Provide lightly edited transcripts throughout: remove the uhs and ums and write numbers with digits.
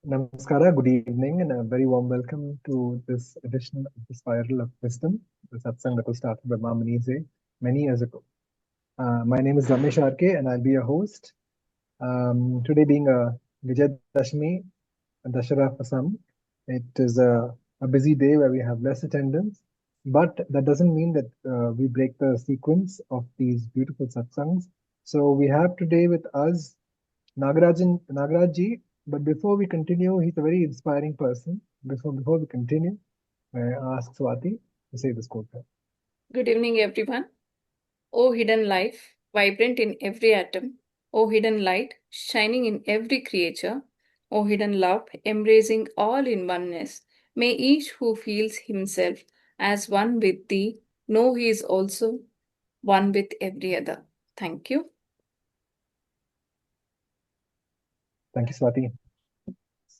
Namaskara, good evening, and a very warm welcome to this edition of the Spiral of Wisdom, the satsang that was started by Mamunize many years ago. My name is Ramesh RK, and I'll be your host. Today being a Vijayadashmi, a Dashara for some, it is a busy day where we have less attendance, but that doesn't mean that we break the sequence of these beautiful satsangs. So we have today with us Nagaraj, but before we continue, he's a very inspiring person. Before we continue, I ask Swati to say this quote. Good evening, everyone. O hidden life, vibrant in every atom. O hidden light, shining in every creature. O hidden love, embracing all in oneness. May each who feels himself as one with thee know he is also one with every other. Thank you. Thank you, Swati.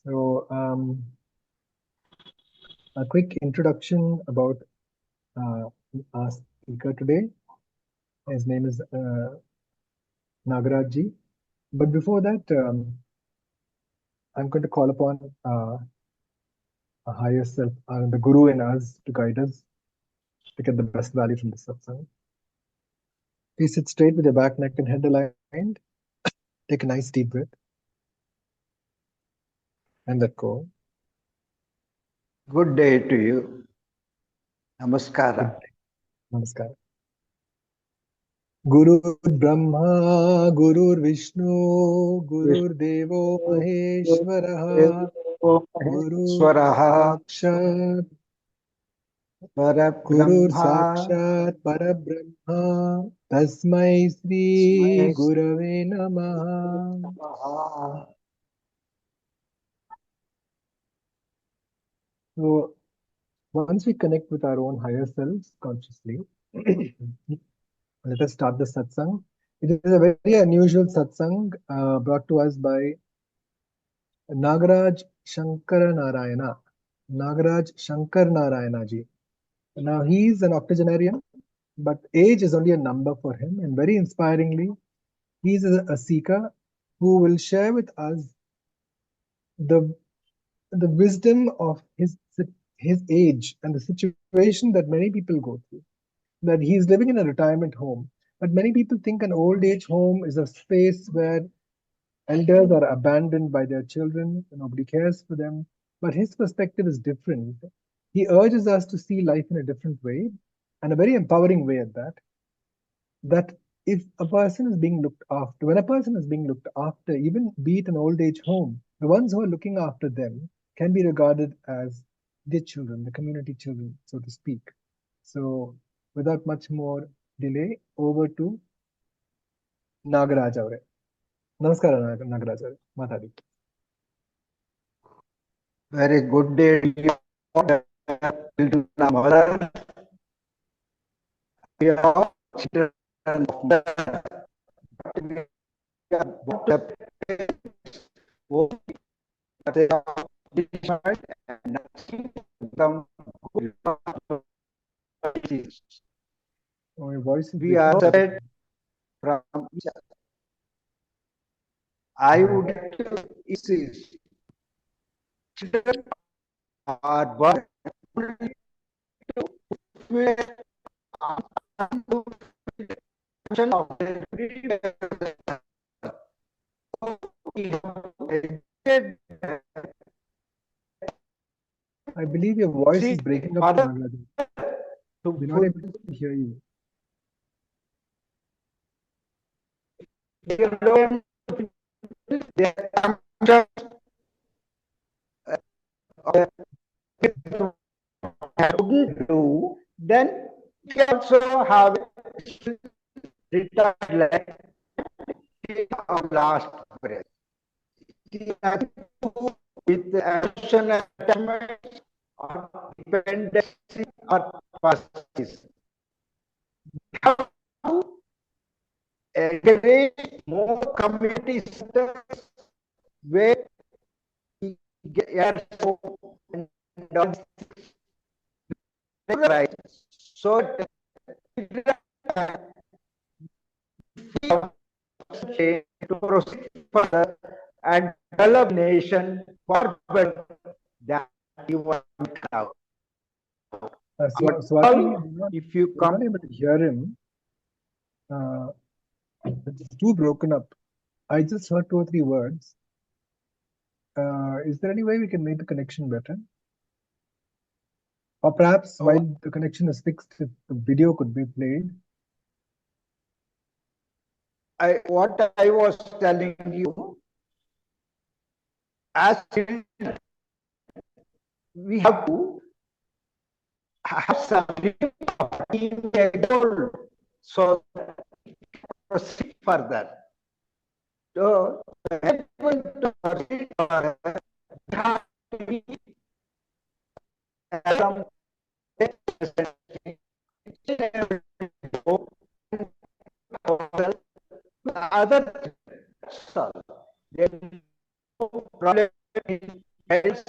So, a quick introduction about our speaker today. His name is Nagaraj. But before that, I'm going to call upon a higher self, the Guru in us, to guide us to get the best value from this satsang. Please sit straight with your back, neck, and head aligned. Take a nice deep breath and let go. Good day to you. Namaskara. Namaskar. Guru Brahma, Guru Vishnu, Guru Devo Maheshwaraha, Guru Sakshat, Guru Sakshat Parabrahma, Tasmai Sri Gurave Namaha. So, once we connect with our own higher selves consciously, let us start the satsang. It is a very unusual satsang brought to us by Nagaraj Shankaranarayana. Nagaraj Shankaranarayana ji. Now he is an octogenarian, but age is only a number for him. And very inspiringly, he is a seeker who will share with us the wisdom of his age and the situation that many people go through. That he is living in a retirement home, but many people think an old age home is a space where elders are abandoned by their children, nobody cares for them. But his perspective is different. He urges us to see life in a different way, and a very empowering way at that. That if a person is being looked after, when a person is being looked after, even be it an old age home, the ones who are looking after them can be regarded as their children, the community children, so to speak. So, without much more delay, over to Nagaraj avare. Namaskara, Nagaraj avare. Matadi. Very good day to you. Mother. We are all children of mother. Oh, your voice is we are separate from each other. I would like to insist children are born I believe your voice is breaking up. We're not able to hear you. do, then we also have retired like our last breath. With the emotional attachment or dependency or passes. How encourage more community centers where we get right. So to proceed further and develop nation far better than you want now. Swati, If you I'm not able to hear him. It's too broken up. I just heard 2 or 3 words. Is there any way we can make the connection better? Or perhaps while the connection is fixed, if the video could be played. what I was telling you, as children, we have to have some being adult so proceed further. So, able to proceed further, we have to be some other then problem else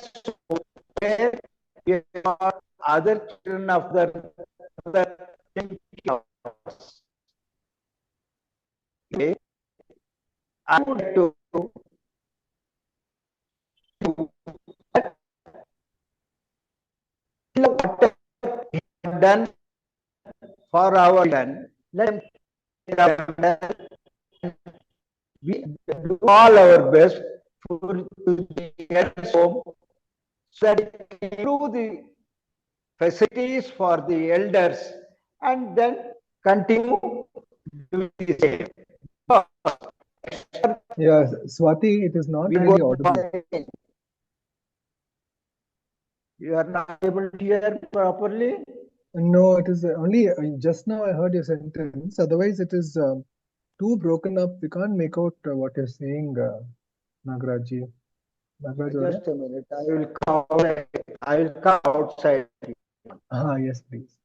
where we are other children of the okay. I would to what done for our children. Let them we do all our best to get home so that improve the facilities for the elders and then continue doing the same. Yeah, Swati, it is not really audible. You are not able to hear properly? No, it is only just now I heard your sentence. Otherwise, it is too broken up. We can't make out what you're saying, Nagarajji. Nagaraj, just a minute. I will come outside. Yes, please.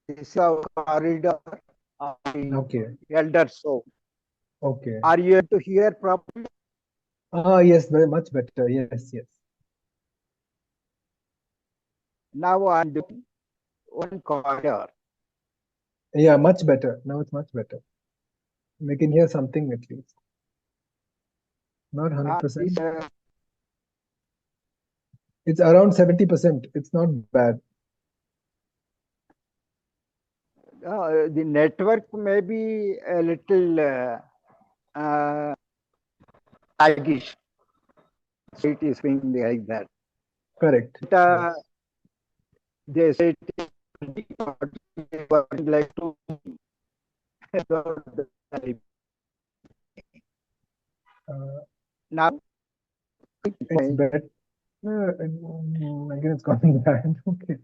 This is our corridor of the elders' home. Okay. Are you able to hear properly? Yes, very much better. Yes, yes. Now I'm doing one corridor. Yeah, much better. Now it's much better. We can hear something at least. Not 100%. It's around 70%. It's not bad. The network may be a little sluggish. It is being like that. Correct. Yes. They say like to now it's better. Again, it's gone bad. Okay.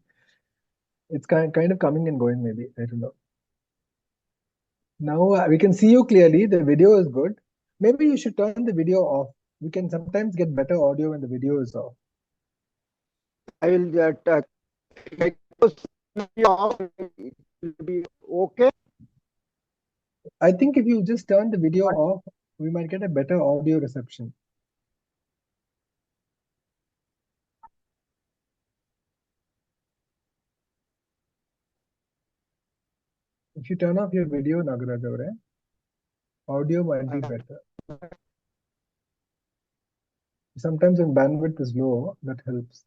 It's kind of coming and going, maybe. I don't know. Now we can see you clearly. The video is good. Maybe you should turn the video off. We can sometimes get better audio when the video is off. I will make the off. It will be okay. I think if you just turn the video off, we might get a better audio reception. If you turn off your video, Nagaraj, audio might be better. Sometimes when bandwidth is low, that helps.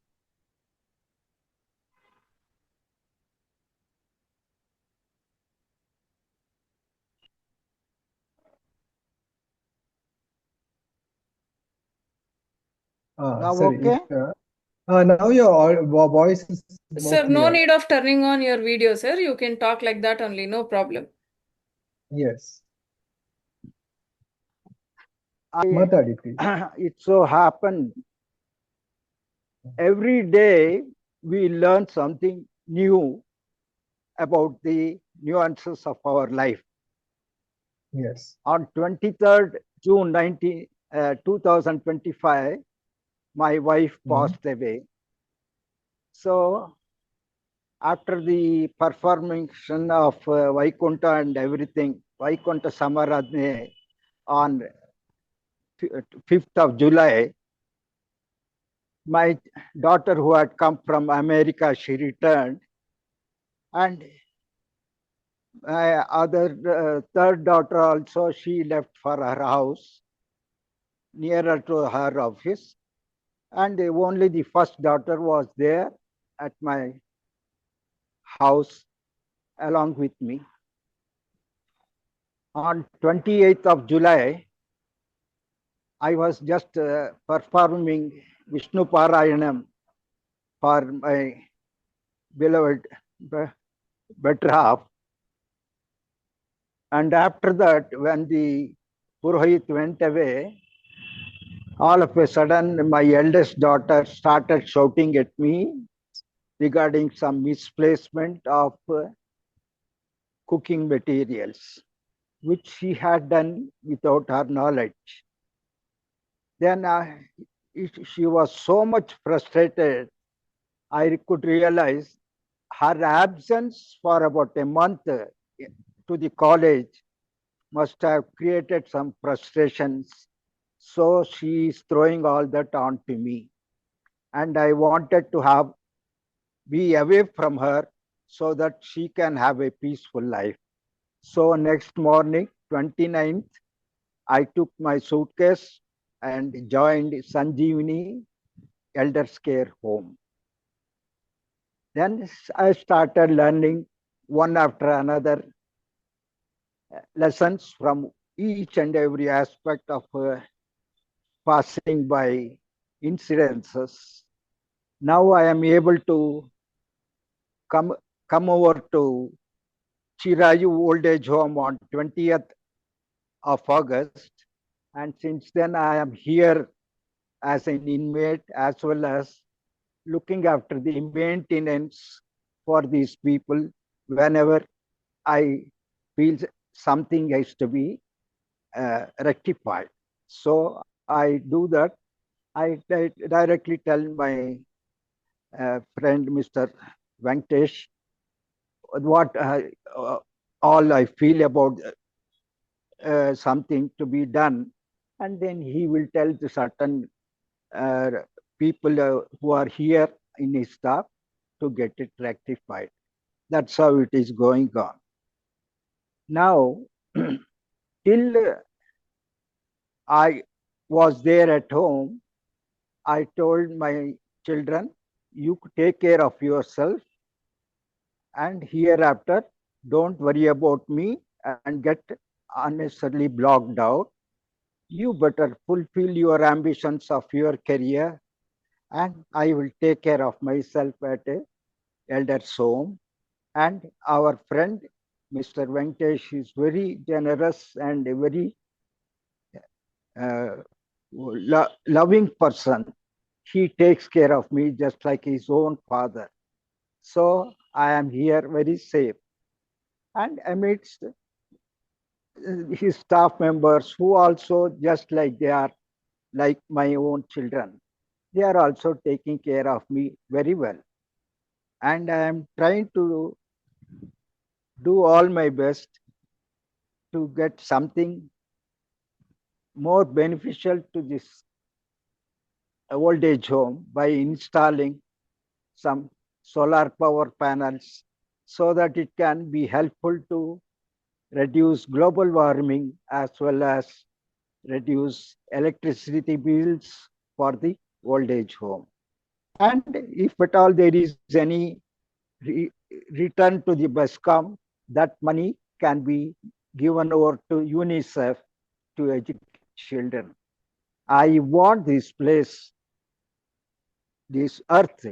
Now sorry. okay? Now your voice is more Sir, clear. no need of turning on your video, sir. You can talk like that only, no problem. Yes. Matadi, please. It so happened every day we learn something new about the nuances of our life. Yes. On 23rd June 2025, my wife passed away. So after the performation of Vaikunta and everything, Vaikunta Samaradhane on 5th of July, my daughter who had come from America, she returned and My other third daughter also, she left for her house nearer to her office, and only the first daughter was there at my house along with me. On 28th of July, I was just performing Vishnu Parayanam for my beloved better half. And after that, when the Purohit went away, all of a sudden my eldest daughter started shouting at me regarding some misplacement of cooking materials, which she had done without her knowledge. Then she was so much frustrated, I could realize her absence for about a month to the college must have created some frustrations. So she is throwing all that on to me. And I wanted to be away from her so that she can have a peaceful life. So next morning, 29th, I took my suitcase and joined Sanjeevani Elders Care Home. Then I started learning one after another lessons from each and every aspect of passing by incidences. Now I am able to come, come over to Chirayu Old Age Home on 20th of August. And since then I am here as an inmate as well as looking after the maintenance for these people whenever I feel something has to be rectified. So I do that. I directly tell my friend Mr. Venkatesh what all I feel about something to be done, and then he will tell the certain uh, people who are here in his staff to get it rectified. That's how it is going on. Now, till I was there at home, I told my children, you take care of yourself, and hereafter, don't worry about me and get unnecessarily blocked out. You better fulfill your ambitions of your career, and I will take care of myself at a elder's home. And our friend, Mr. Venkatesh, is very generous and a very uh, loving person. He takes care of me just like his own father. So I am here very safe. And amidst his staff members who also just like they are like my own children, they are also taking care of me very well. And I am trying to do all my best to get something more beneficial to this old age home by installing some solar power panels so that it can be helpful to reduce global warming as well as reduce electricity bills for the old age home. And if at all there is any re- return to the BESCOM, that money can be given over to UNICEF to educate children. I want this place, this earth,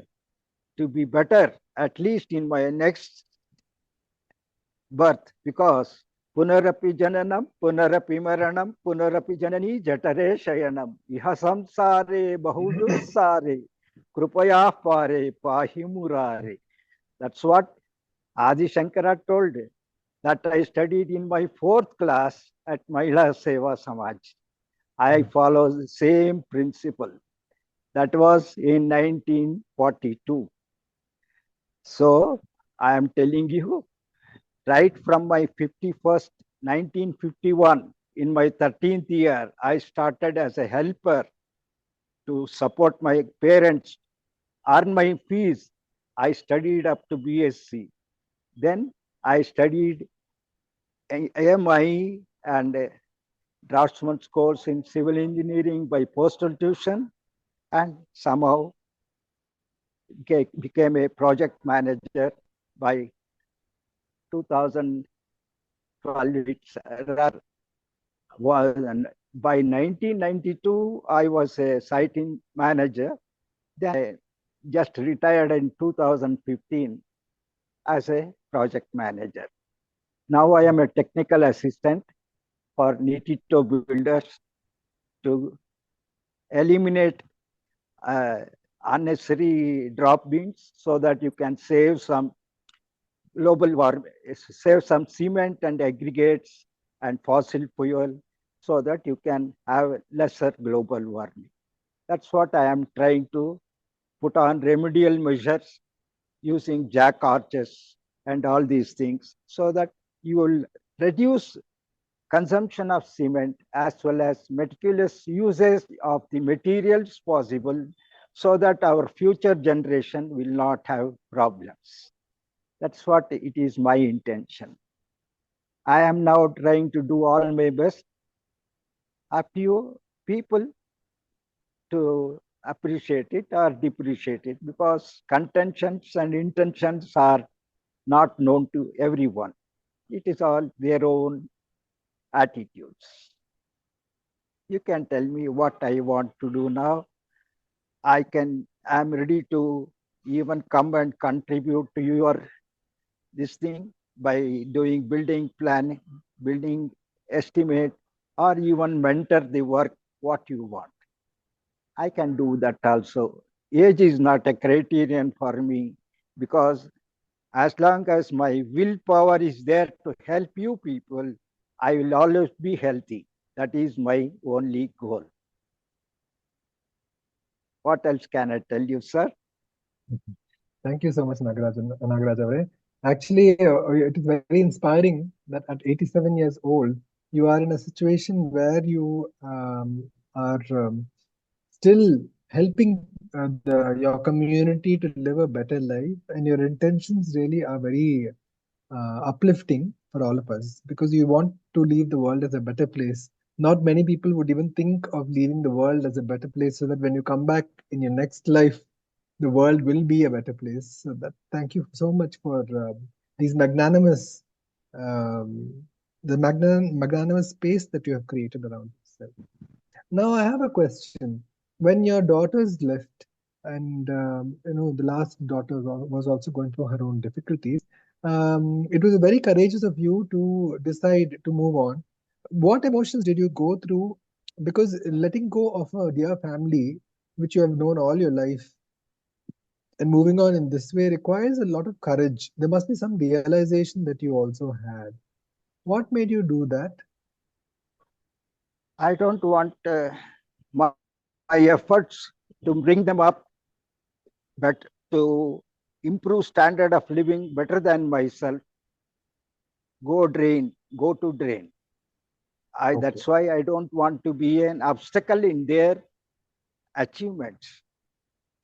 to be better, at least in my next birth, because punarapi jananam, punarapi maranam, punarapi janani jatare shayanam, iha samsare bahudussare, krupaya pare pahimurare. That's what Adi Shankara told, that I studied in my fourth class at Mahila Seva Samaj. I follow the same principle. That was in 1942. So I am telling you, right from my 51st, 1951, in my 13th year, I started as a helper to support my parents, earn my fees. I studied up to BSc. Then I studied AMI and draftsman's course in civil engineering by postal tuition, and somehow became a project manager by 2012 itself. By 1992, I was a site manager. Then I just retired in 2015 as a project manager. Now I am a technical assistant for Nitito builders to eliminate uh, unnecessary drop beams so that you can save some global warming, save some cement and aggregates and fossil fuel so that you can have lesser global warming. That's what I am trying to put on remedial measures using jack arches and all these things so that you will reduce consumption of cement as well as meticulous usage of the materials possible so that our future generation will not have problems. That's what it is my intention. I am now trying to do all my best up to you people to appreciate it or depreciate it because contentions and intentions are not known to everyone. It is all their own attitudes. You can tell me what I want to do now. I'm ready to even come and contribute to your this thing by doing building planning, building estimate, or even mentor the work what you want. I can do that also. Age is not a criterion for me because as long as my willpower is there to help you people, I will always be healthy. That is my only goal. What else can I tell you, sir? Thank you so much, Nagaraj Avare. Actually, it is very inspiring that at 87 years old, you are in a situation where you are still helping your community to live a better life, and your intentions really are very uplifting for all of us because you want to leave the world as a better place. Not many people would even think of leaving the world as a better place so that when you come back in your next life, the world will be a better place. So that thank you so much for these um, magnanimous space that you have created around yourself. Now I have a question. When your daughters left, and the last daughter was also going through her own difficulties, it was very courageous of you to decide to move on. What emotions did you go through? Because letting go of a dear family, which you have known all your life, and moving on in this way requires a lot of courage. There must be some realization that you also had. What made you do that? I don't want my efforts to bring them up, but to improve standard of living better than myself, go to drain. Okay. That's why I don't want to be an obstacle in their achievements.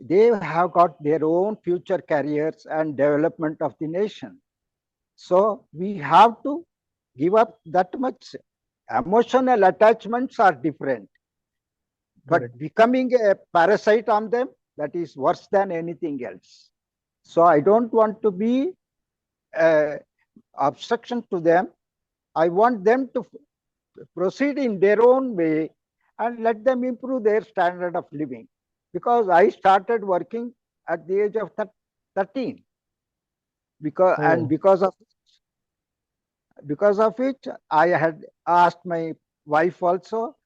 They have got their own future careers and development of the nation. So we have to give up that much. Emotional attachments are different, Correct. but becoming a parasite on them, that is worse than anything else. So I don't want to be a obstruction to them. I want them to proceed in their own way and let them improve their standard of living. Because I started working at the age of 13. Because and Oh, because of which I had asked my wife also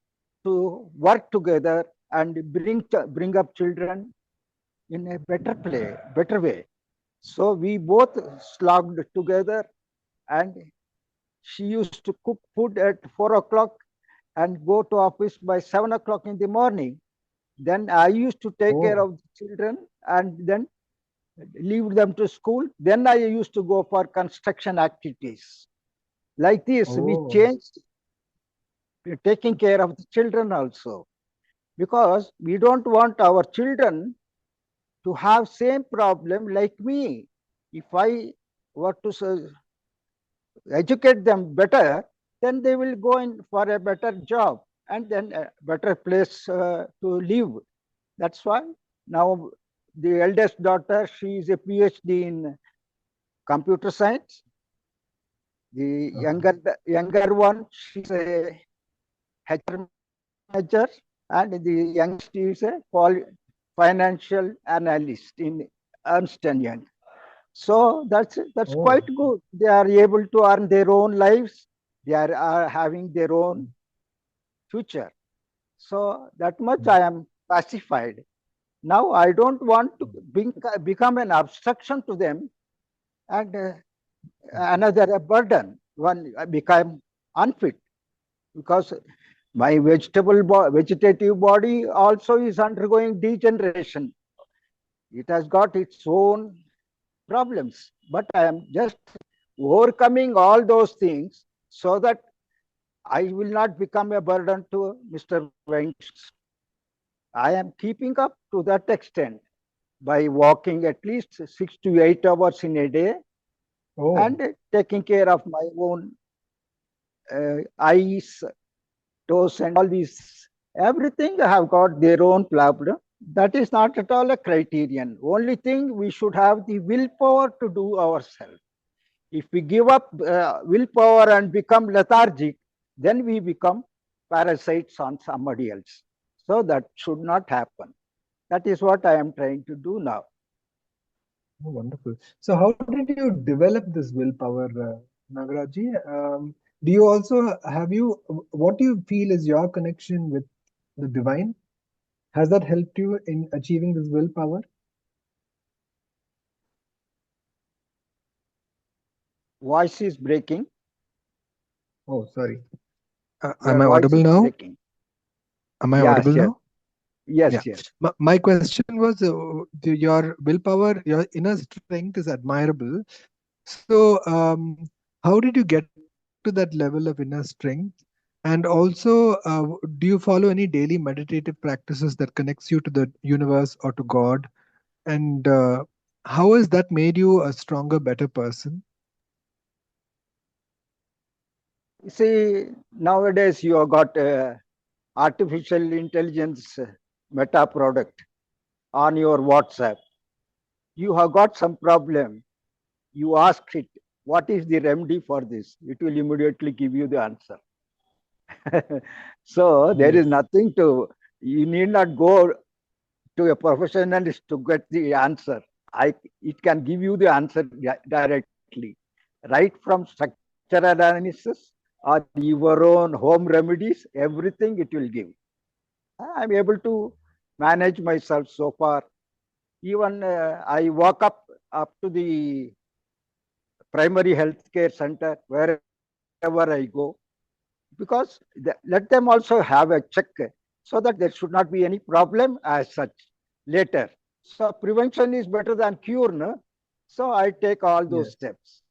to work together and bring up children in a better way. So we both slogged together, and she used to cook food at 4 o'clock and go to office by 7 o'clock in the morning. Then I used to take care oh, of the children and then leave them to school. Then I used to go for construction activities. Like this, we oh, changed taking care of the children also because we don't want our children to have same problem like me. If I were to educate them better, then they will go in for a better job and then a better place to live. That's why now the eldest daughter, she is a PhD in computer science. The younger one, she's a HR manager, and the youngest is a financial analyst in Ernst and Young. So that's quite good. They are able to earn their own lives. They are having their own future. So that much I am pacified. Now I don't want to become an obstruction to them and another a burden. One become unfit because my vegetative body also is undergoing degeneration. It has got its own problems, but I am just overcoming all those things so that I will not become a burden to Mr. Venkatesh. I am keeping up to that extent by walking at least 6 to 8 hours in a day and taking care of my own eyes, toes, and all these. Everything have got their own problem. That is not at all a criterion. Only thing we should have the willpower to do ourselves. If we give up willpower and become lethargic, then we become parasites on somebody else. So that should not happen. That is what I am trying to do now. Oh, wonderful. So, how did you develop this willpower, Nagarajji? Do you also what do you feel is your connection with the divine? Has that helped you in achieving this willpower? Voice is breaking. Oh, sorry. Your Am I voice audible is now? breaking. Am I Yes, audible yes. now? Yes, Yeah. yes. My question was your willpower, your inner strength is admirable. So, how did you get to that level of inner strength? And also, do you follow any daily meditative practices that connects you to the universe or to God? And how has that made you a stronger, better person? See, nowadays you have got artificial intelligence meta product on your WhatsApp. You have got some problem. You ask it, what is the remedy for this? It will immediately give you the answer. So there is Yes. nothing to, you need not go to a professionalist to get the answer. It can give you the answer directly, right from structural analysis or your own home remedies, everything it will give. I'm able to manage myself so far. Even I walk up to the primary health care center wherever I go, because let them also have a check so that there should not be any problem as such later. So prevention is better than cure, no? So I take all those Yes. steps.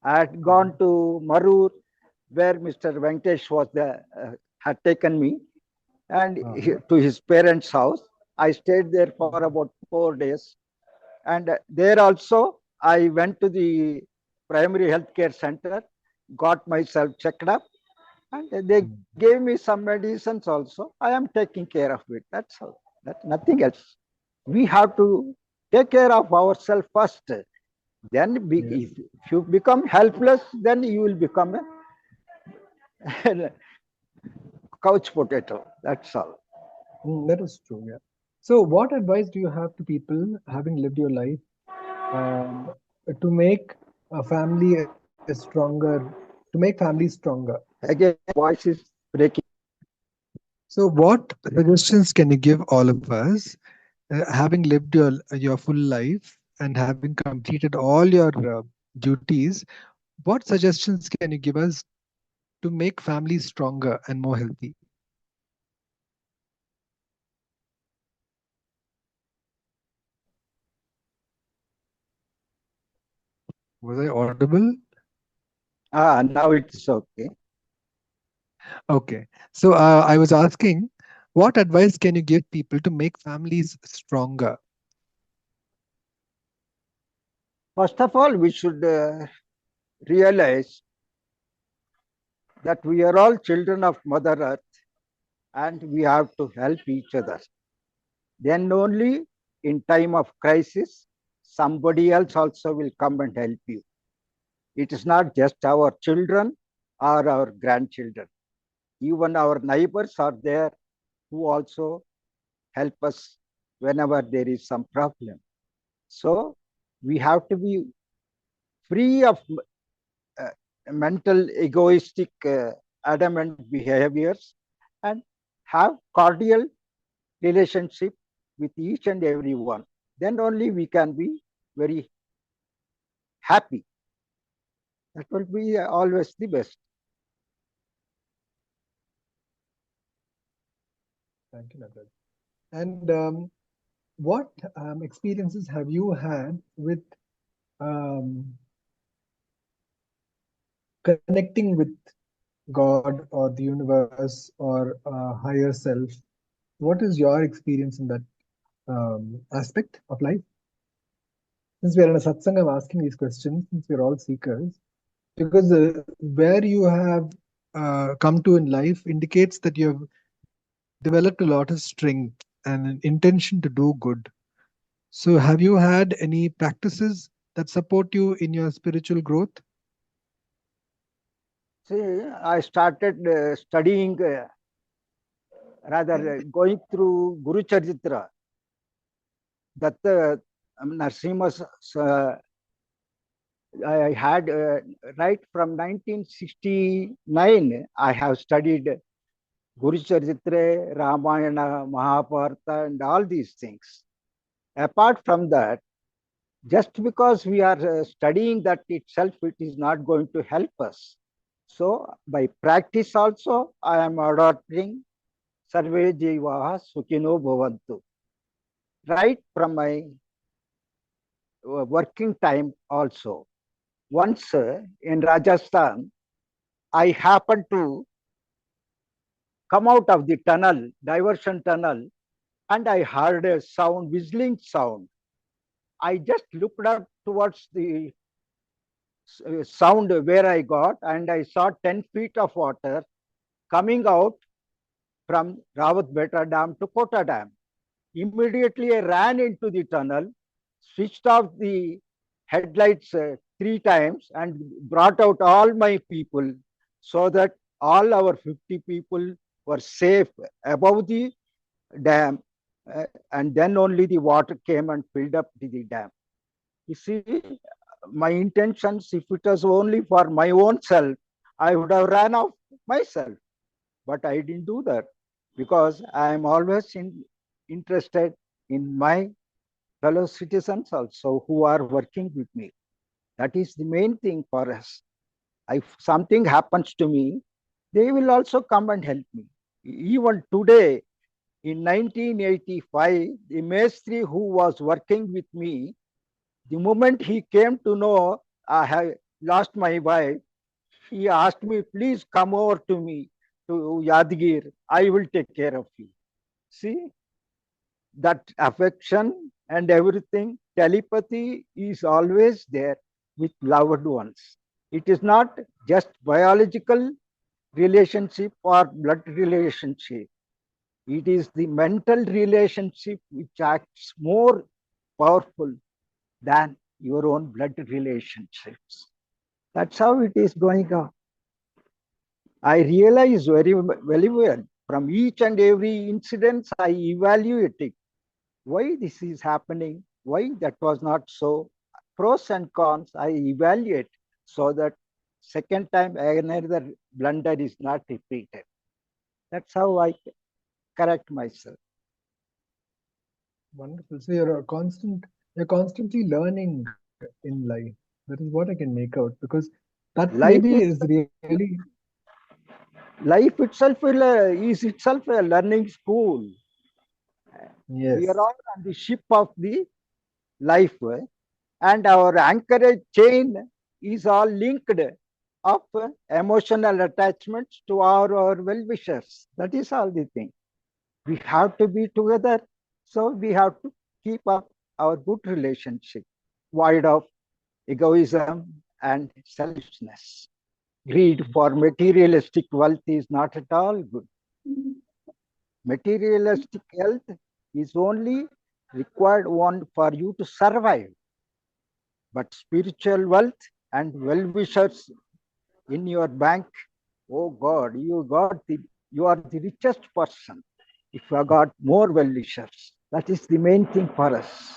I had gone to Marur, where Mr. Venkatesh was there, had taken me, and to his parents' house. I stayed there for about 4 days, and there also I went to the primary healthcare center, got myself checked up, and they gave me some medicines also. I am taking care of it. That's all. That's nothing else. We have to take care of ourselves first. Then, Yes. if you become helpless, then you will become a couch potato. That's all. That is true. Yeah. So, what advice do you have to people having lived your life um, to make a family a stronger, to make families stronger? Again, voice is breaking. So, what suggestions can you give all of us, having lived your full life and having completed all your duties? What suggestions can you give us to make families stronger and more healthy? Was I audible? Now it's okay. Okay. So, I was asking, what advice can you give people to make families stronger? First of all, we should realize that we are all children of Mother Earth and we have to help each other. Then only in time of crisis, somebody else also will come and help you. It is not just our children or our grandchildren. Even our neighbors are there who also help us whenever there is some problem. So we have to be free of uh, mental egoistic adamant behaviors and have cordial relationship with each and every one. Then only we can be very happy. That will be always the best. Thank you, Nagaraj. And what experiences have you had with um, connecting with God or the universe or higher self? What is your experience in that aspect of life? Since we are in a satsang, I'm asking these questions since we're all seekers, because where you have come to in life indicates that you have developed a lot of strength and an intention to do good. So, have you had any practices that support you in your spiritual growth? See, I started studying, rather going through Guru Charitra, that Narsimha's I had right from 1969. I have studied Guru Charitra, Ramayana, Mahabharata, and all these things. Apart from that, just because we are studying that itself, it is not going to help us. So, by practice also, I am adopting Sarve Jivaha Sukhino Bhavantu. Right from my working time also. Once in Rajasthan, I happened to come out of the tunnel, diversion tunnel, and I heard a sound, whistling sound. I just looked up towards the sound where I got, and I saw 10 feet of water coming out from Rawat Beta Dam to Kota Dam. Immediately, I ran into the tunnel, switched off the headlights 3 times, and brought out all my people so that all our 50 people were safe above the dam. And then only the water came and filled up the dam. You see, my intentions, if it was only for my own self, I would have ran off myself. But I didn't do that because I am always interested in my fellow citizens also who are working with me. That is the main thing for us. If something happens to me, they will also come and help me. Even today, in 1985, the Maestri who was working with me, the moment he came to know I have lost my wife, he asked me, please come over to me, to Yadgir. I will take care of you. See, that affection and everything, telepathy is always there with loved ones. It is not just biological relationship or blood relationship. It is the mental relationship which acts more powerful than your own blood relationships. That's how it is going on. I realize very well from each and every incident, I evaluate it. Why this is happening? Why that was not so? Pros and cons, I evaluate so that second time another blunder is not repeated. That's how I correct myself. Wonderful. So you're constantly learning in life. That is what I can make out because that maybe Life is is really life itself is itself a learning school. We are yes. all on the ship of the life, and our anchorage chain is all linked of emotional attachments to our well-wishers. That is all the thing. We have to be together, so we have to keep up our good relationship, void of egoism and selfishness. Greed for materialistic wealth is not at all good. Materialistic health is only required one for you to survive. But spiritual wealth and well-wishers in your bank, oh God, you are the richest person if you have got more well-wishers. That is the main thing for us.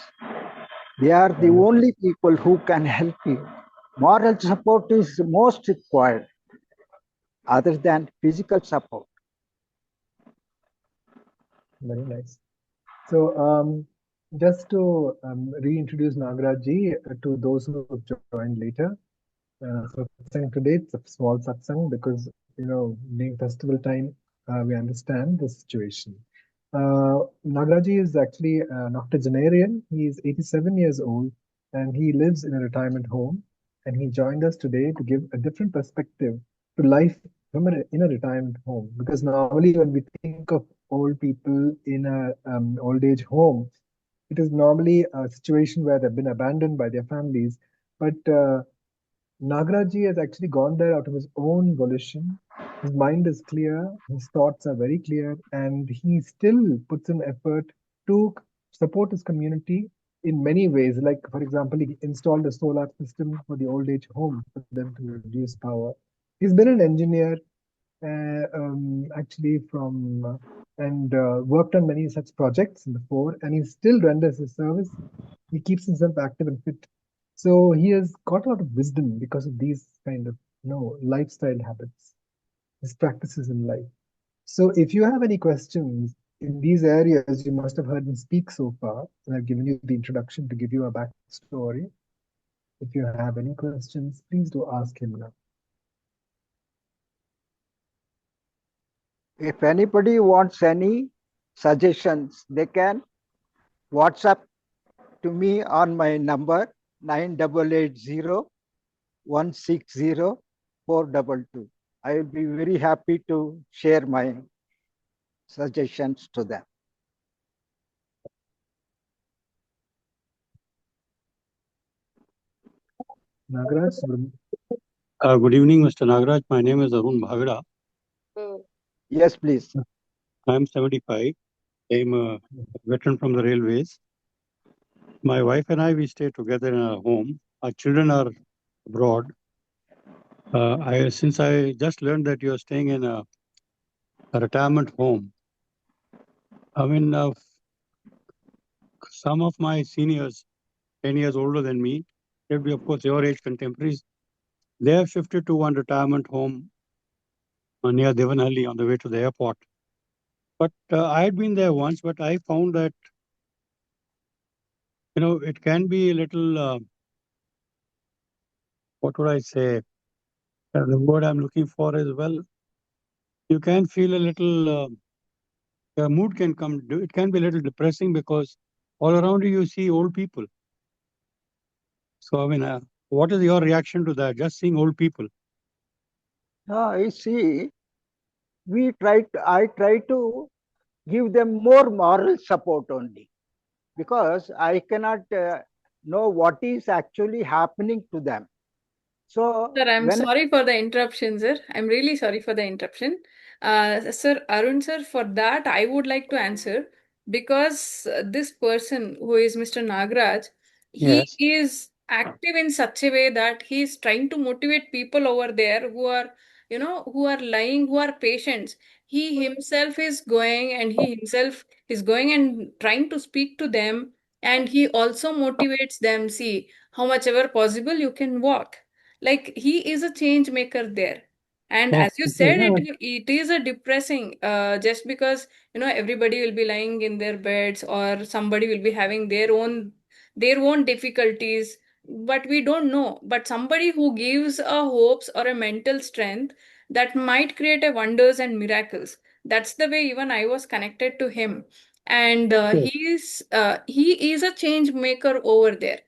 They are the only people who can help you. Moral support is most required other than physical support. Very nice. So, just to reintroduce Nagaraj to those who have joined later. Satsang today, it's a small satsang because, being festival time, we understand the situation. Nagaraj is actually an octogenarian. He is 87 years old and he lives in a retirement home. And he joined us today to give a different perspective to life in a retirement home. Because normally, when we think of old people in a old age home, it is normally a situation where they've been abandoned by their families. But Nagaraj has actually gone there out of his own volition. His mind is clear, his thoughts are very clear, and he still puts in effort to support his community in many ways. Like, for example, he installed a solar system for the old age home for them to reduce power. He's been an engineer, actually, from and worked on many such projects before, and he still renders his service. He keeps himself active and fit. So he has got a lot of wisdom because of these kind of lifestyle habits, his practices in life. So if you have any questions in these areas, you must have heard him speak so far, and I've given you the introduction to give you a backstory. If you have any questions, please do ask him now. If anybody wants any suggestions, they can WhatsApp to me on my number 9880 I will be very happy to share my suggestions to them. Nagaraj, Good evening, Mr. Nagaraj. My name is Arun Bhagda. Yes, please. I am 75. I am a veteran from the railways. My wife and I, we stay together in our home. Our children are abroad. Since I just learned that you are staying in a retirement home, I mean, some of my seniors, 10 years older than me, they'll be, of course, your age contemporaries, they have shifted to one retirement home near Devanahalli on the way to the airport. But I had been there once, but I found that, it can be a little, what would I say? The word I'm looking for is, well, you can feel a little, your mood can come, it can be a little depressing because all around you see old people. So, I mean, what is your reaction to that? Just seeing old people? You see, I try to give them more moral support only because I cannot know what is actually happening to them. So, Sir, I'm sorry for the interruption, sir. I'm really sorry for the interruption. Sir, Arun, sir, for that, I would like to answer because this person who is Mr. Nagaraj, he Yes. is active in such a way that he is trying to motivate people over there who are, who are lying, who are patients. He himself is going and he himself is going and trying to speak to them, and he also motivates them. See, how much ever possible you can walk, like he is a change maker there. And as you said, it is a depressing, just because everybody will be lying in their beds or somebody will be having their own difficulties, but we don't know. But somebody who gives a hopes or a mental strength, that might create a wonders and miracles. That's the way even I was connected to him. And he is a change maker over there,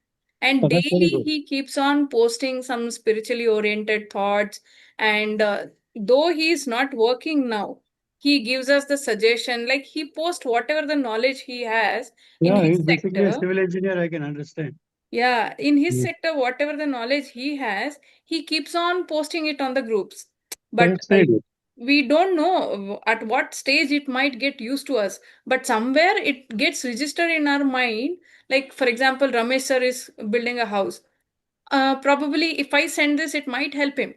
and daily he keeps on posting some spiritually oriented thoughts. And though he is not working now, he gives us the suggestion, like he posts whatever the knowledge he has in Yeah, his he's basically a sector. civil engineer, I can understand. Yeah, in his Yes. sector, whatever the knowledge he has, he keeps on posting it on the groups. But That's very good. we don't know at what stage it might get used to us. But somewhere it gets registered in our mind. Like, for example, Ramesh sir is building a house. Probably if I send this, it might help him.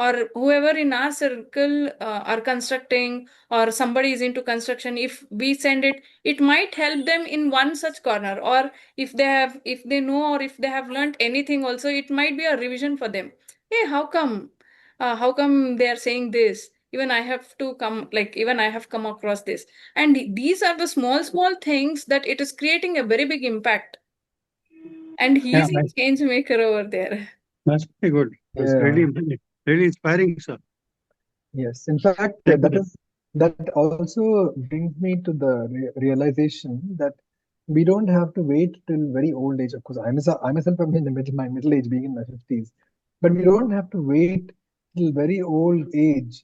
Or whoever in our circle are constructing, or somebody is into construction, if we send it, it might help them in one such corner. Or if they know, or if they have learned anything also, it might be a revision for them. Hey, how come they are saying this? Even I have to come, like, even I have come across this. And these are the small things that it is creating a very big impact. And he Yeah, is a change maker over there. that's very good. That's Yeah. really inspiring, sir. Yes. In fact, Definitely. that also brings me to the realization that we don't have to wait till very old age. Of course, I myself am in my middle age, being in my 50s, but we don't have to wait till very old age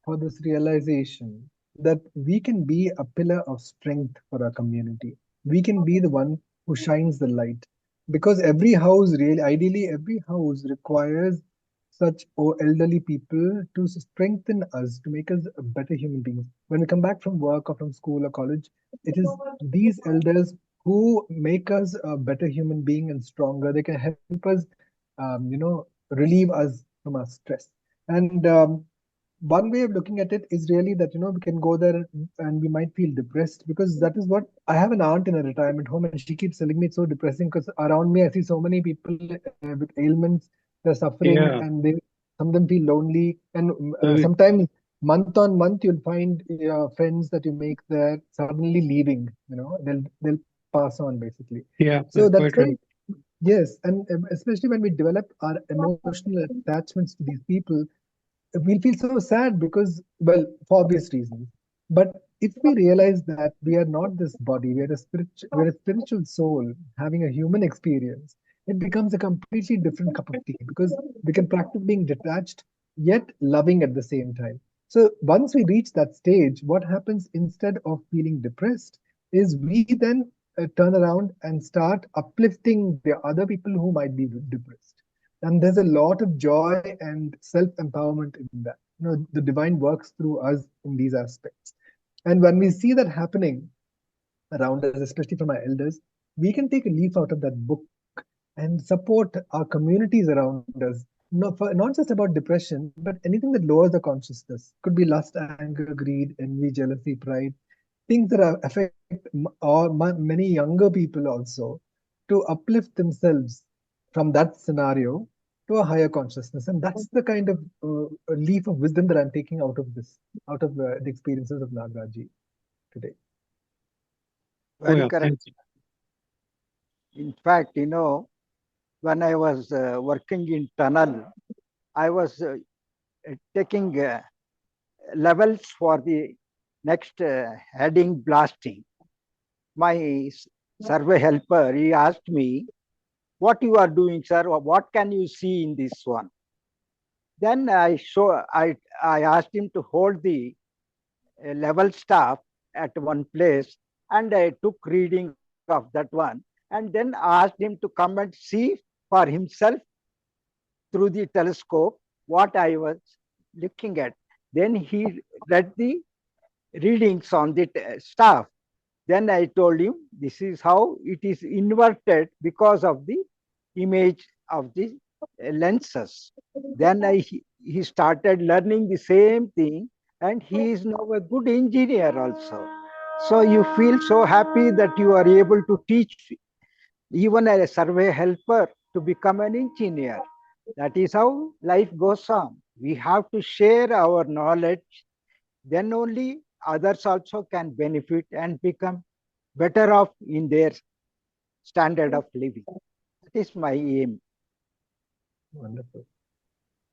for this realization that we can be a pillar of strength for our community. We can be the one who shines the light, because every house, really, ideally, every house requires such elderly people to strengthen us, to make us a better human beings. When we come back from work or from school or college, it is these elders who make us a better human being and stronger. They can help us, relieve us from our stress. And one way of looking at it is really that we can go there and we might feel depressed, because that is what I have an aunt in a retirement home, and she keeps telling me it's so depressing because around me I see so many people with ailments, they're suffering, Yeah. and some of them feel lonely, and Correct. sometimes month on month you'll find friends that you make there suddenly leaving. They'll pass on basically. Yeah, So that's that's quite very, right. yes, and especially when we develop our emotional attachments to these people, we'll feel so sad because, well, for obvious reasons. But if we realize that we are not this body, we're a spiritual soul having a human experience, it becomes a completely different cup of tea, because we can practice being detached yet loving at the same time. So once we reach that stage, what happens instead of feeling depressed is we then turn around and start uplifting the other people who might be depressed. And there's a lot of joy and self-empowerment in that. The divine works through us in these aspects. And when we see that happening around us, especially from our elders, we can take a leaf out of that book and support our communities around us. Not just about depression, but anything that lowers the consciousness. Could be lust, anger, greed, envy, jealousy, pride, things that affect many younger people also, to uplift themselves from that scenario to a higher consciousness. And that's the kind of leaf of wisdom that I'm taking out of this, out of the experiences of Nagraji today. Oh, Very yeah. correct. Thank you. In fact, when I was working in tunnel, I was taking levels for the next heading blasting. My survey helper, he asked me, "What you are doing, sir? What can you see in this one?" Then I asked him to hold the level staff at one place, and I took reading of that one, and then asked him to come and see for himself through the telescope what I was looking at. Then he read the readings on the staff. Then I told him this is how it is inverted because of the image of the lenses. Then he started learning the same thing, and he is now a good engineer also. So you feel so happy that you are able to teach even a survey helper to become an engineer. That is how life goes on. We have to share our knowledge, then only others also can benefit and become better off in their standard of living. That is my aim. Wonderful.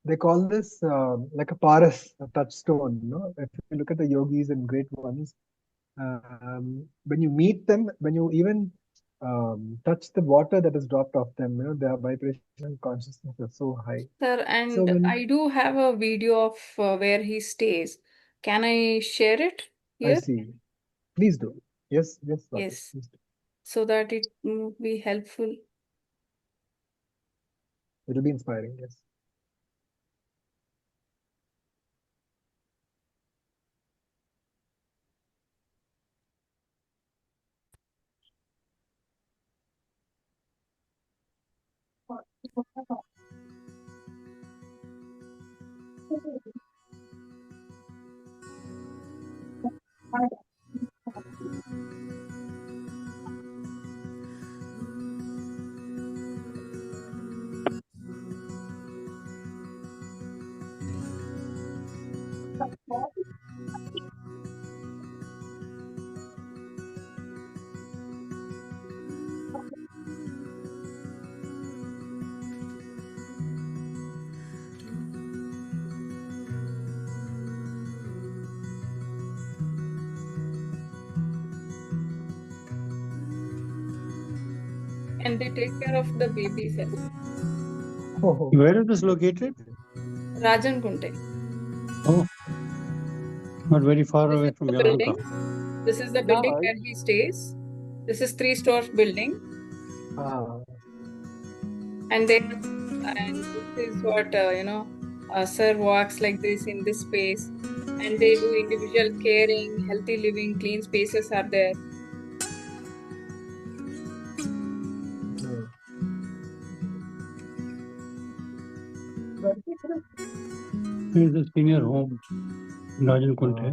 They call this like a paras, a touchstone. If you look at the yogis and great ones, when you meet them, when you even touch the water that is dropped off them, their vibration and consciousness are so high. Sir, So and when I do have a video of where he stays. Can I share it I here? see, please do. Yes, yes, Swati, Yes, please do. so that it will be helpful. It'll be inspiring, yes. And they take care of the babies as well. Oh, Where is this located? Rajan Kunte. Oh, not very far This away is from the Yelahanka. building. This is the building Yeah, where he stays. This is 3 story building. ah, And they and this is what sir walks like this in this space, and they do individual caring, healthy living, clean spaces are there. hmm. Here's the senior home, Rajan Ah, Kunte.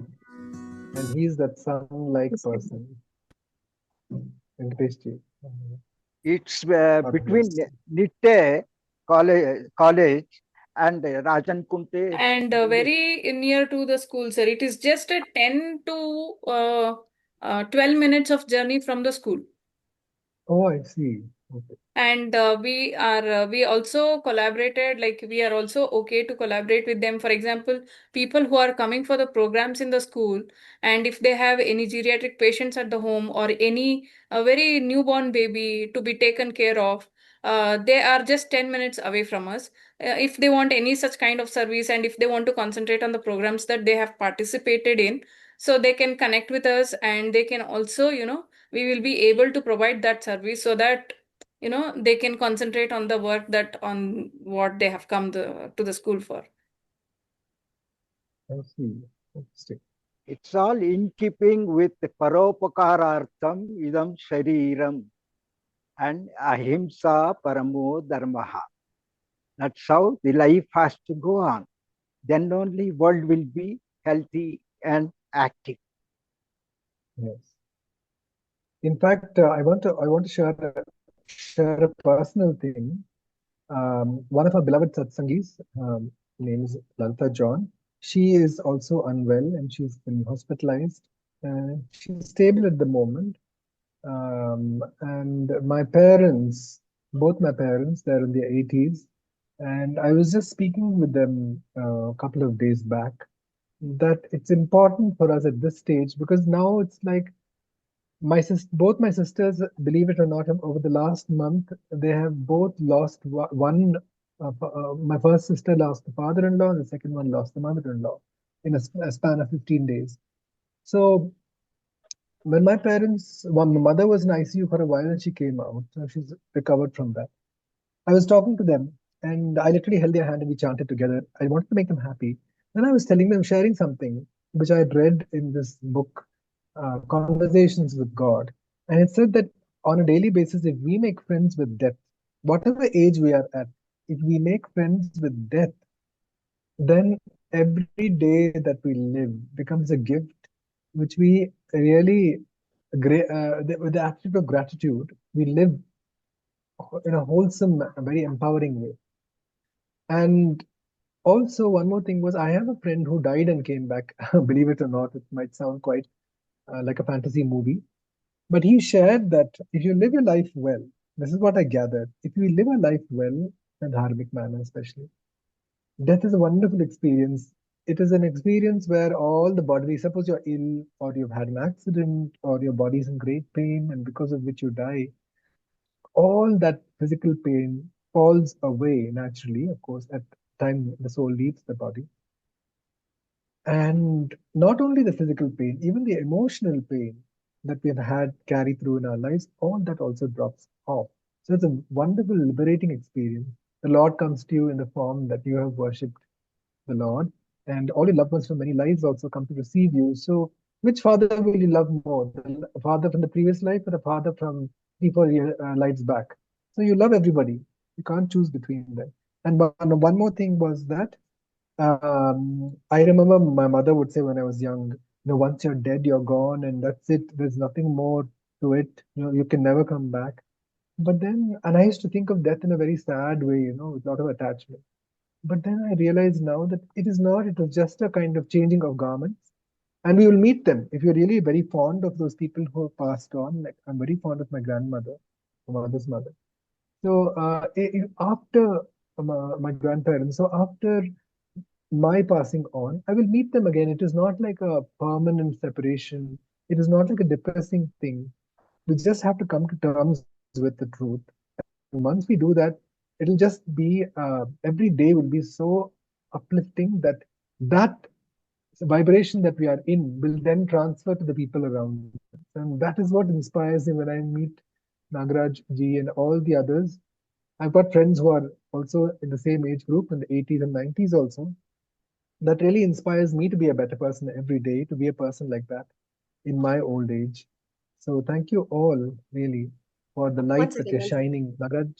and he's that sun-like person. Venkatesh ji. it's God between bless. Nitte college and Rajan Kunte. And very near to the school, sir. It is just a 10 to 12 minutes of journey from the school. Oh, I see. Okay. And we also collaborated, like we are also okay to collaborate with them. For example, people who are coming for the programs in the school, and if they have any geriatric patients at the home or any a very newborn baby to be taken care of, they are just 10 minutes away from us. If they want any such kind of service, and if they want to concentrate on the programs that they have participated in, so they can connect with us, and they can also, we will be able to provide that service, so that they can concentrate on the work, that on what they have come to the school for. I see. Interesting. It's all in keeping with Paropakarartham idam shariram and ahimsa paramo dharmaha. That's how the life has to go on. Then only world will be healthy and active. Yes. In fact, I want to share a personal thing. One of our beloved satsangis, name is Lalita John. She is also unwell and she's been hospitalized. She's stable at the moment. And my parents, both my parents, they're in their 80s. And I was just speaking with them a couple of days back that it's important for us at this stage because now it's like both my sisters, believe it or not, over the last month, they have both lost one. My first sister lost the father-in-law, and the second one lost the mother-in-law in a span of 15 days. So when my parents, well, my mother was in ICU for a while and she came out. So she's recovered from that. I was talking to them and I literally held their hand and we chanted together. I wanted to make them happy. Then I was telling them, sharing something which I had read in this book, Conversations with God. And it said that on a daily basis, if we make friends with death, whatever age we are at, if we make friends with death, then every day that we live becomes a gift, which we really, with the attitude of gratitude, we live in a wholesome, very empowering way. And also, one more thing was I have a friend who died and came back. Believe it or not, it might sound quite like a fantasy movie. But he shared that if you live your life well, this is what I gathered. If you live a life well, in a dharmic manner especially, death is a wonderful experience. It is an experience where all the body, suppose you're ill or you've had an accident or your body's in great pain and because of which you die, all that physical pain falls away naturally, of course, at the time the soul leaves the body. And not only the physical pain, even the emotional pain that we've had carry through in our lives, all that also drops off. So it's a wonderful, liberating experience. the Lord comes to you in the form that you have worshipped the Lord, and all your loved ones from many lives also come to receive you. So, which father will you love more, the father from the previous life or the father from 3 4 lives back? So you love everybody. You can't choose between them. And one more thing was that I remember my mother would say when I was young, once you're dead, you're gone, and that's it. There's nothing more to it. You can never come back. But then, and I used to think of death in a very sad way, with a lot of attachment. But then I realize now that it is not, it was just a kind of changing of garments. And we will meet them. If you're really very fond of those people who have passed on, like I'm very fond of my grandmother, my mother's mother. So after my grandparents, so after my passing on, I will meet them again. It is not like a permanent separation. It is not like a depressing thing. We just have to come to terms with the truth. And once we do that, it'll just be every day will be so uplifting that that vibration that we are in will then transfer to the people around us. And that is what inspires me when I meet Nagaraj ji and all the others. I've got friends who are also in the same age group in the 80s and 90s also. That really inspires me to be a better person every day, to be a person like that in my old age. So thank you all really for the One light that second, you're one second. shining,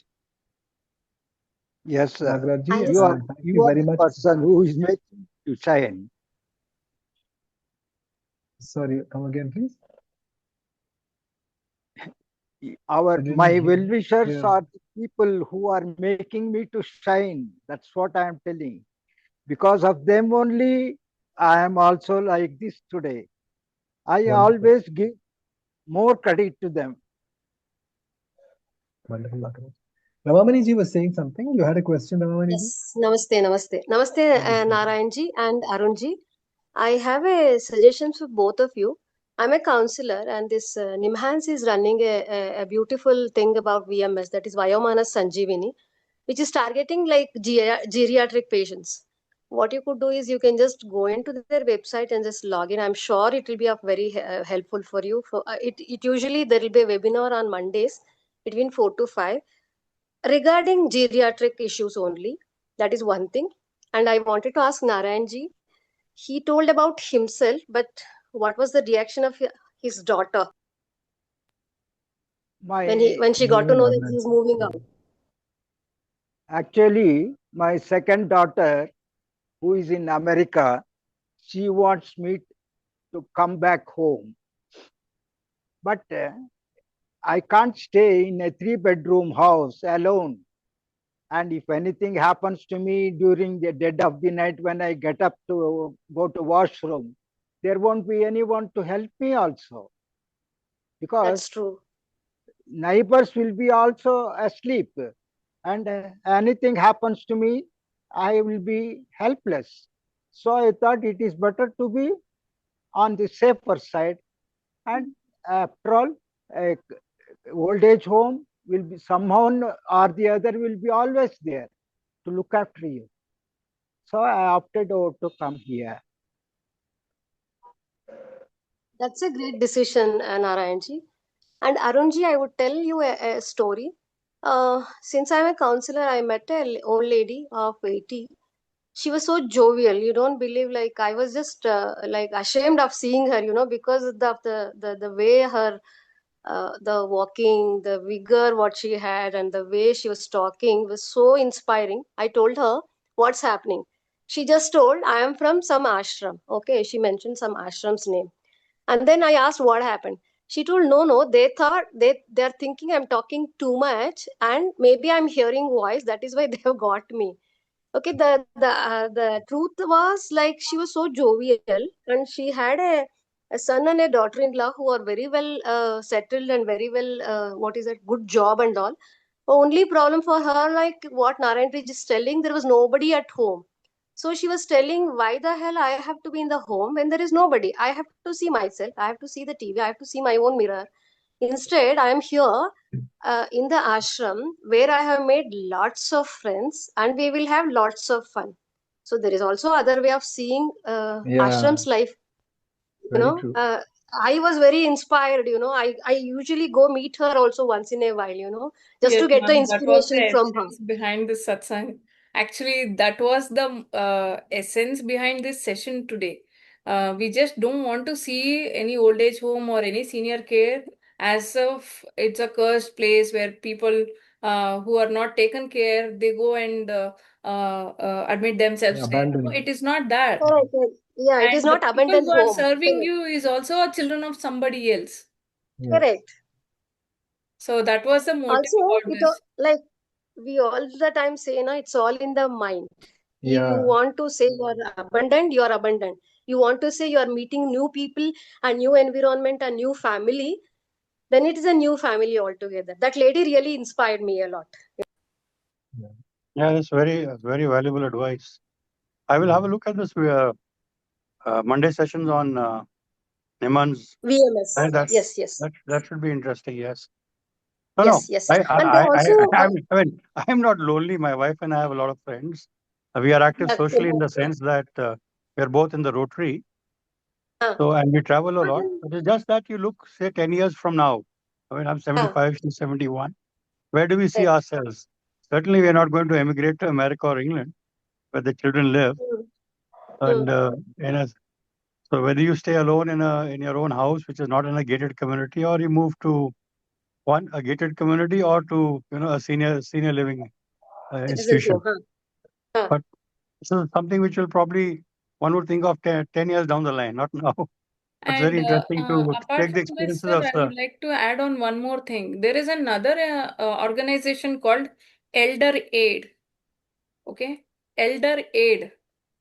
Yes, Nagaraj I'll ji, just you are and thank you you are very the much. person who is making you shine. Sorry, come again, please. I My didn't well-wishers hear. are the people who are making me to shine. That's what I am telling. Because of them only, I am also like this today. I Wonderful, always give more credit to them. wonderful, Nagaraj. Ramamani ji was saying something. You had a question, Ramamani ji? Yes. Namaste, namaste. Namaste, Namaste. Narayan ji and Arun ji. I have a suggestion for both of you. I'm a counselor, and this Nimhans is running a beautiful thing about VMS, that is Vayomana Sanjeevani, which is targeting like geriatric patients. What you could do is you can just go into their website and just log in. I'm sure it will be of very helpful for you. For it usually there will be a webinar on Mondays between 4 to 5 regarding geriatric issues only. That is one thing. And I wanted to ask Narayan ji. He told about himself, but what was the reaction of his daughter My when she got to Even know that Nagaraj. he's moving out? actually, my second daughter, who is in America, she wants me to come back home. But I can't stay in a 3 bedroom house alone. And if anything happens to me during the dead of the night when I get up to go to washroom, there won't be anyone to help me also, That's because true. neighbors will be also asleep, and anything happens to me, I will be helpless. So I thought it is better to be on the safer side. And after all, a old age home will be somehow or the other will be always there to look after you. So I opted out to come here. That's a great decision, Narayanji. And Arunji, I would tell you a story. Since I'm a counselor, I met a old lady of 80. She was so jovial. You don't believe, like I was just like ashamed of seeing her, because of the way her the walking, the vigor what she had, and the way she was talking was so inspiring. I told her what's happening. She just told, I am from some ashram. Okay, she mentioned some ashram's name. And then I asked what happened. She told, no, they thought they're thinking I'm talking too much, and maybe I'm hearing voice. That is why they have got me. Okay, the truth was like she was so jovial, and she had a son and a daughter-in-law who are very well settled and very well what is it, good job and all. Only problem for her, like what Narayan is just telling, there was nobody at home. So she was telling, why the hell I have to be in the home when there is nobody? I have to see myself. I have to see the TV. I have to see my own mirror. Instead, I am here in the ashram where I have made lots of friends and we will have lots of fun. So there is also other way of seeing Yeah, ashram's life. very true. I was very inspired, I usually go meet her also once in a while, just Yes, to get the ma'am, that was the inspiration from her. essence behind this satsang. Actually, that was the essence behind this session today. We just don't want to see any old age home or any senior care as if it's a cursed place where people who are not taken care, they go and admit themselves there. No, Abandoned. it is not that. Correct, correct. Yeah, it is And the not people abandoned who are home. serving Correct. you is also a children of somebody else. Yes. Correct. So that was the motive Also, about this. like we all the time say, it's all in the mind. You Yeah. want to say you're abundant, you're abundant. You want to say you're meeting new people, a new environment, a new family, then it is a new family altogether. That lady really inspired me a lot. Yeah. Yeah, that's very valuable advice. I will have a look at this Monday sessions on Niman's. VMS. That's Yes. that should be interesting. Yes. No. Yes. I And they also, am not lonely. My wife and I have a lot of friends. We are active that's socially in the sense that we are both in the Rotary. So, and we travel a lot. But it's just that you look, say, 10 years from now. I mean, I'm 75, she's 71. Where do we see correct. ourselves? Certainly, we are not going to emigrate to America or England, where the children live. And so, whether you stay alone in your own house, which is not in a gated community, or you move to a gated community, or to a senior living Citizen institution. home. But this is something which will probably one would think of 10 years down the line, not now. It's very And interesting to apart take the from this, experiences sir, of I would like to add on one more thing. There is another organization called Elder Aid. Okay, elder aid.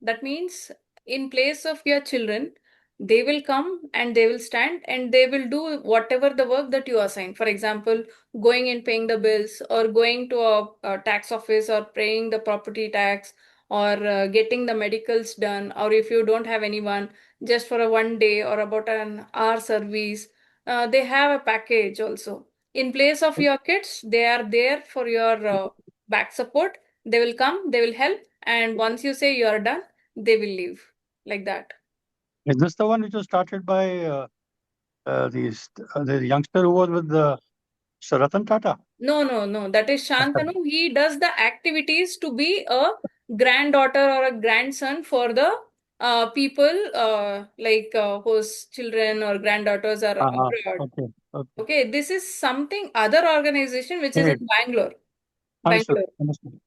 That means in place of your children, they will come and they will stand and they will do whatever the work that you assign. For example, going and paying the bills, or going to a tax office, or paying the property tax, or getting the medicals done, or if you don't have anyone, just for a 1 day or about an hour service. They have a package also. In place of your kids, they are there for your back support. They will come, they will help, and once you say you are done, they will leave. Like that. Is this the one which was started by the youngster who was with the Sir Ratan Tata? No. That is Shantanu. He does the activities to be a granddaughter or a grandson for the people whose children or granddaughters are abroad. Okay. Okay, this is something other organization which is in Great. Bangalore. Understood. Bangalore.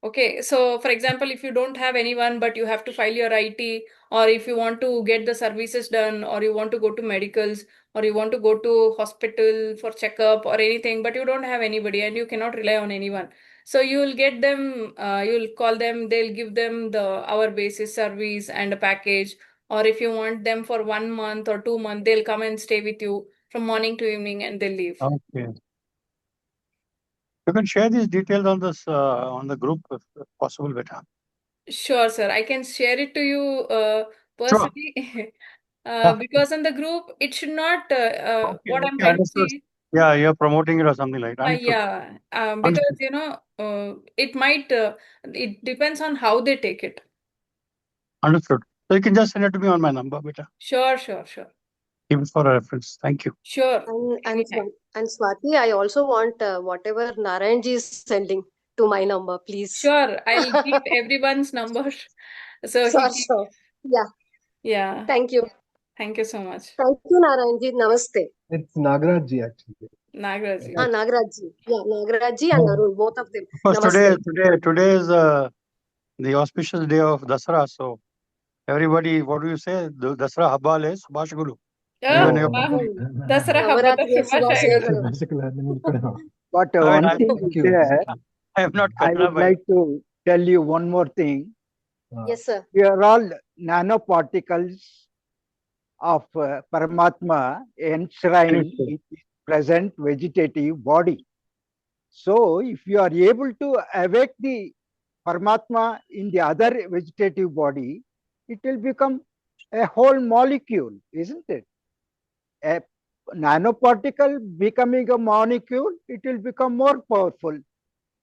Okay, so for example, if you don't have anyone but you have to file your IT, or if you want to get the services done, or you want to go to medicals, or you want to go to hospital for checkup or anything, but you don't have anybody and you cannot rely on anyone. So you will get them, you'll call them, they'll give them the hour basis service and a package. Or if you want them for 1 month or 2 months, they'll come and stay with you from morning to evening and they'll leave. Okay. You can share these details on this on the group if possible, beta. Sure, sir. I can share it to you Sure. personally. Because in the group, it should not, what I'm trying to Understood. say, Yeah, you're promoting it or something like that. Understood. yeah, because, Understood. it depends on how they take it. Understood. So you can just send it to me on my number, beta. Sure. Give it for a reference. Thank you. Sure. Anytime. And Swati, I also want whatever Narayanji is sending to my number, please. Sure. I'll keep everyone's number. So Sure. yeah. Thank you. Thank you so much. Thank you, Narayanji. Namaste. It's Nagaraj ji actually. Nagaraj ji. Nagarajji. Yeah, Nagarajji and Arun, both of them. Because Namaste. today is the auspicious day of Dasara. So everybody, what do you say? The Dasara Habale Subhash Guru. Wow. Dasara Habbada Navaratri Shubhashayagalu. But I mean, one thing Thank is you. there, I am not I would Kannada. like to tell you one more thing. Yes, sir. We are all nanoparticles of Paramatma enshrined in the present vegetative body. So, if you are able to awake the Paramatma in the other vegetative body, it will become a whole molecule, isn't it? A nanoparticle becoming a molecule, it will become more powerful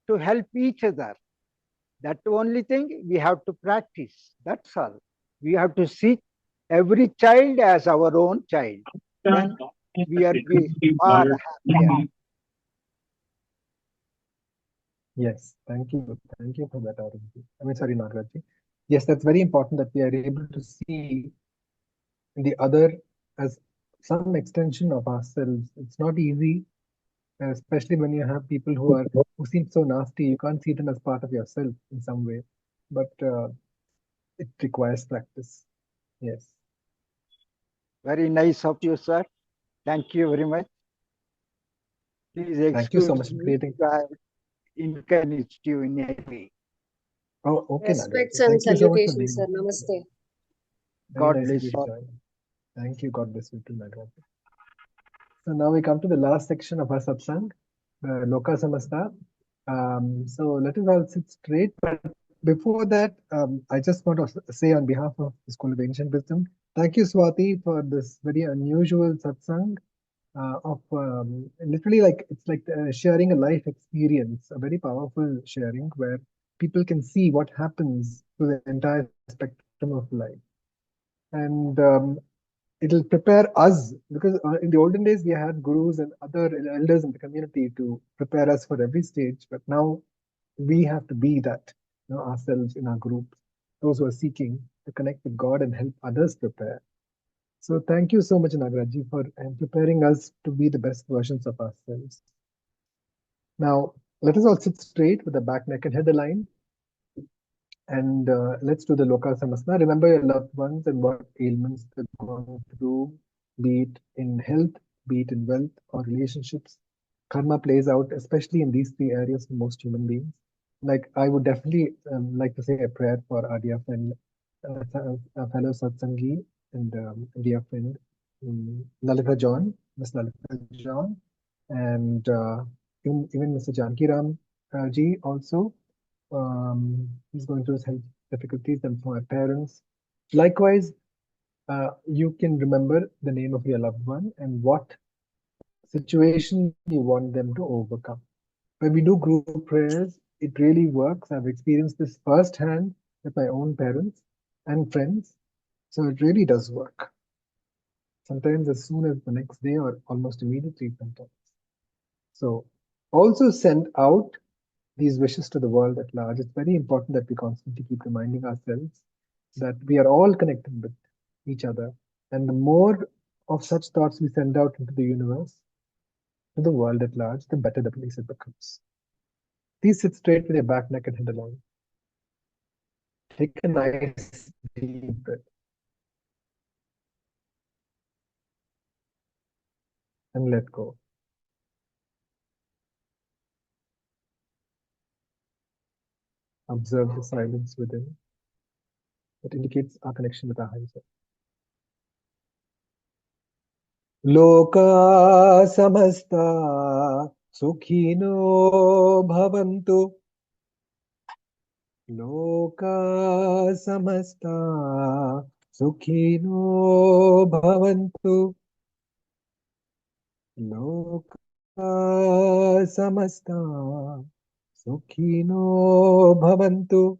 to help each other. That's the only thing we have to practice. That's all. We have to seek every child as our own child, then we are be far happier. Yes, thank you. Thank you for that, Arunji. Sorry, Nagaraj. Yes, that's very important that we are able to see the other as some extension of ourselves. It's not easy, especially when you have people who seem so nasty. You can't see them as part of yourself in some way, but it requires practice. Yes. Very nice of you, sir. Thank you very much. Please Thank you so much excuse for me creating. if I inconvenienced you in any way. Oh, okay, Nagaraj. Respects and Thank you so much for salutations, being sir. Namaste. very God nice of bless you to all. join. Thank you. God bless you too, Nagaraj. So now we come to the last section of our satsang, Loka Samasta. So let us all sit straight. But before that, I just want to say on behalf of the School of Ancient Wisdom, thank you, Swati, for this very unusual satsang of literally like it's like sharing a life experience, a very powerful sharing where people can see what happens to the entire spectrum of life. And it'll prepare us because in the olden days we had gurus and other elders in the community to prepare us for every stage, but now we have to be that, ourselves in our group, those who are seeking to connect with God and help others prepare. So thank you so much, Nagaraj, for preparing us to be the best versions of ourselves. Now let us all sit straight with the back, neck, and head aligned. And let's do the Loka Samasana. Remember your loved ones and what ailments they're going through, be it in health, be it in wealth or relationships. Karma plays out, especially in these three areas for most human beings. Like, I would definitely like to say a prayer for our dear friend, a fellow Satsangi and dear friend, Lalita John, Miss Lalita John, and even Mr. Janki Ram ji also. He's going through his health difficulties, and for my parents. Likewise, you can remember the name of your loved one and what situation you want them to overcome. When we do group prayers, it really works. I've experienced this firsthand with my own parents and friends. So it really does work. Sometimes as soon as the next day or almost immediately sometimes. So also send out these wishes to the world at large. It's very important that we constantly keep reminding ourselves that we are all connected with each other. And the more of such thoughts we send out into the universe, to the world at large, the better the place it becomes. Please sit straight with your back, neck, and head aligned. Take a nice deep breath. And let go. Observe the silence within that indicates our connection with our higher self. Loka samasta sukhino bhavantu. Loka samasta sukhino bhavantu. Loka samasta sukhino bhavantu.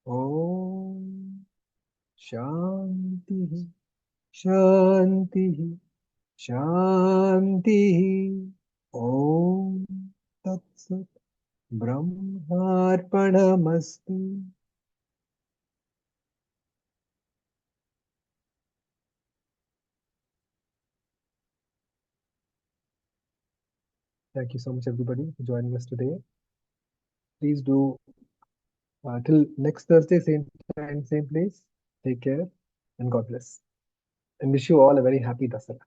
Om Shanti Shanti Shanti. Om Tat Sat Brahmarpanamastu. Thank you so much, everybody, for joining us today. Please do till next Thursday, same time, same place. Take care and God bless. And wish you all a very happy Dasara.